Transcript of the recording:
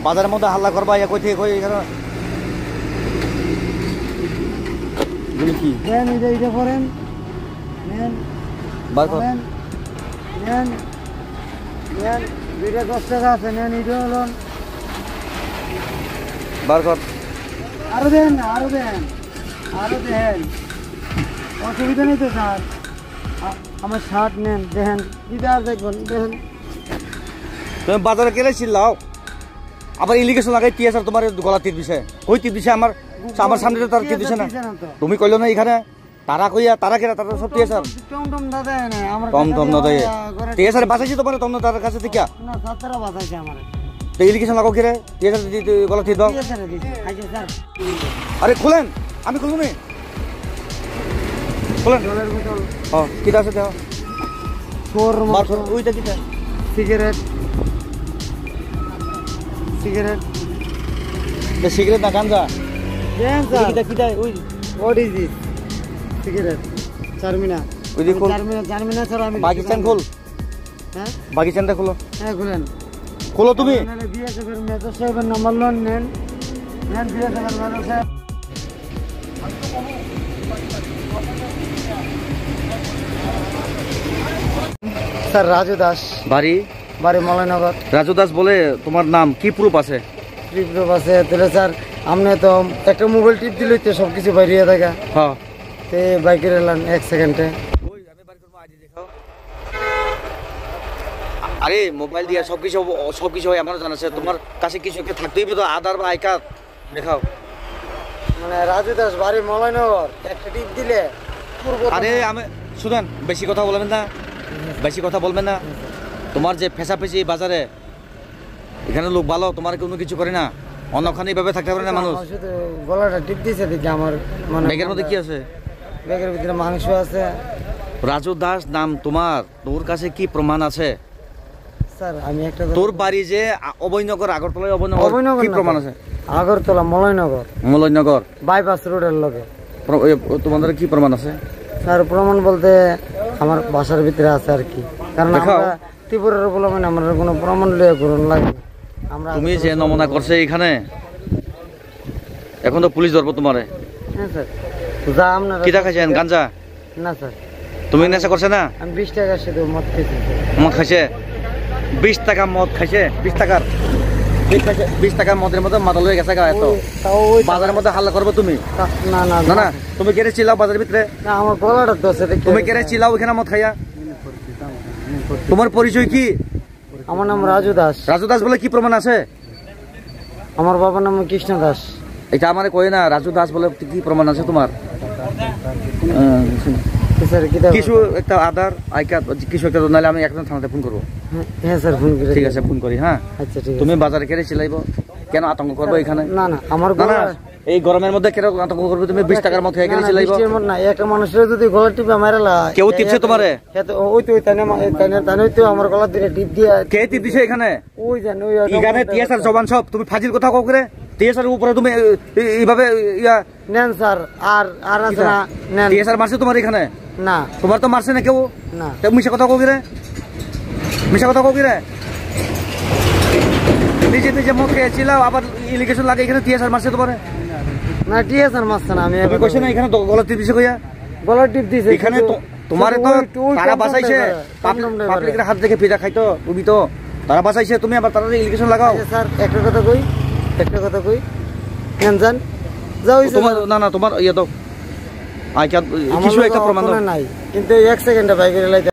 বাজারের মধ্যে হাল্লা করবা ইয়া কই থেকে কই এখানে গুলি কি দেন এইটা করেন নেন বার কর নেন দুইটা 10 টাকা আছে নেন এইটা হলো বার কর আরো দেন অসুবিধা নেই তো স্যার আমার শার্ট নেন দেখেন দিদার দেখবেন দেখেন তুমি বাজারে কেলে চিল্লাও আবার ইলিগেশন লাগাই টিয়া স্যার তোমার গলা তীর দিছে কই তীর দিছে আমার সামনে তো তার তীর দিছে না তুমি কইলো না এখানে তারা কইয়া তারা কেরা তারা সব টিয়া স্যার টম দাদা না আমরা টম না দেয় টিয়া স্যার বাঁচাইছি তোমার টম তার কাছে থেকে না সাতরা বাঁচাইছে আমার তো ইলিগেশন লাগাও কেরে টিয়া স্যার গলা তীর দাও টিয়া স্যার দিছে আচ্ছা স্যার আরে খুলেন আমি খুলবো না খুলেন জলের বোতল কিটা আছে দাও ফোর মার ওইটা কিটা সিগারেট সিগারেট না গাঞ্জা দেন স্যার কিটা ওই হোয়াট ইজ দিস সিগারেট চারমিনা ওই দেখুন চারমিনা স্যার আমি পাকিস্তান খোল হ্যাঁ পাকিস্তানটা খোলো হ্যাঁ খুলেন খোলো তুমি বিএসএফের মেজর সাহেবের নাম্বার লোন নেন বিএসএফের মেজর সাহেব স্যার রাজু দাস বাড়ি মলয়নগর রাজু দাস বলে তোমার নাম কি প্রুফ আছে ট্রিপ আছে তাহলে স্যার আপনি তো একটা মোবাইল টিপ দিলেই তো সব কিছু বাইরে থাকে হ্যাঁ তে বাইকের এলাম 1 সেকেন্ডে আরে মোবাইল দিয়ে সবকিছু হয় আমার জানা আছে তোমার কাছে কিছু একটা থাকতেই তো আধার বা আই কার্ড দেখাও মানে রাজু দাস বাড়ি মলয়নগর একটা টিপ দিলে আরে আমি শুনেন বেশি কথা বলবেন না তোমার যে ফেসাফেসি বাজারে এখানে লোক ভালো তোমার কোনো কিছু করে না অন্যখানে এইভাবে থাকতে পারে না মানুষ শুধু গলাটা টিপ দিয়েছে দেখি আমার মানে ব্যাগের মধ্যে কি আছে ব্যাগের ভিতরে মাংস আছে রাজু দাস নাম তোমার তোর কাছে কি প্রমাণ আছে স্যার আমি একটা তোর বাড়ি যে অভয়নগর আগরতলায় অভয়নগর কি প্রমাণ আছে আগরতলা মলয়নগর বাইপাস রোডের লগে তোমাদের কি প্রমাণ আছে স্যার প্রমাণ বলতে আমার বাসার ভিতরে আছে আর কি কারণ আমরা ত্রিপুরার বলে মানে আমরা কোনো প্রমাণ লইয়া করুন লাগে আমরা তুমি যে নমুনা করছে এখানে এখন তো পুলিশ ধরবো তোমারে হ্যাঁ স্যার যা আপনারা কি দেখাছেন গাঞ্জা না স্যার তুমি নেশা করছে না আমি 20 টাকা শুধু মদ খেয়েছি মদ খাইছে 20 টাকা মদ খাইছে 20 টাকার মদের মধ্যে মাথা লয়ে গেছে গা এত বাজারের মধ্যে হাল্লা করবে তুমি না তুমি কেড়ে চিল্লাও বাজারের ভিতরে না আমার গলাটা তো আছে তুমি কেড়ে চিল্লাও এখানে মদ খাইয়া তোমার পরিচয় কি আমার নাম রাজু দাস বলে কি প্রমাণ আছে আমার বাবার নাম কৃষ্ণ দাস এটা আমারে কই না রাজু দাস বলে কি প্রমাণ আছে তোমার স্যার কিছু একটা আধার আই কার্ড কিছু একটা নাহলে আমি একজন থানাতে ফোন করবো হ্যাঁ স্যার ফোন করে ঠিক আছে ফোন করি হ্যাঁ আচ্ছা ঠিক আছে তুমি বাজারে কেড়ে চিলাইবো কেন আতঙ্ক করবো এখানে না আমার এই গরমের মধ্যে কেন আতঙ্ক করবে তুমি 20 টাকার মধ্যে কেড়ে চিলাইবো না একটা মানুষের যদি গলা টিপে মারালা কেউ টিপছে তোমারে ওই তো তানে তো আমার গলা দিয়ে টিপ দিয়া কে টিপ দিছে এখানে ওই জান ওই এখানে টিএসআর জবান সব তুমি ফাজিল কথা কও করে টিএসআর উপরে তুমি এইভাবে ইয়া নেন স্যার আর আছে না নেন টিএসআর মারছে তোমার এখানে না তোমার তো মারছে না কেউ না মিশা কথা কও করে নিজে মুখ খেয়েছিলাম আবার ইলিগেশন লাগে এখানে টিএসআর মারছে তোমার না টিএসআর মারছে না আমি তুমি কইছ না এখানে গলা টিপ দিছে কইয়া গলা টিপ দিছে এখানে তোমারে তো তারা বাঁচাইছে পাবলিকের হাত দেখে পিজা খাইতো তুমি তো তারা বাঁচাইছে তুমি আবার তারা ইলিগেশন লাগাও স্যার একটা কথা কই নেন জান যাও তোমার না তোমার ইয়া দাও আই কিছু একটা প্রমাণ নাই কিন্তু 1 সেকেন্ডে বাইকের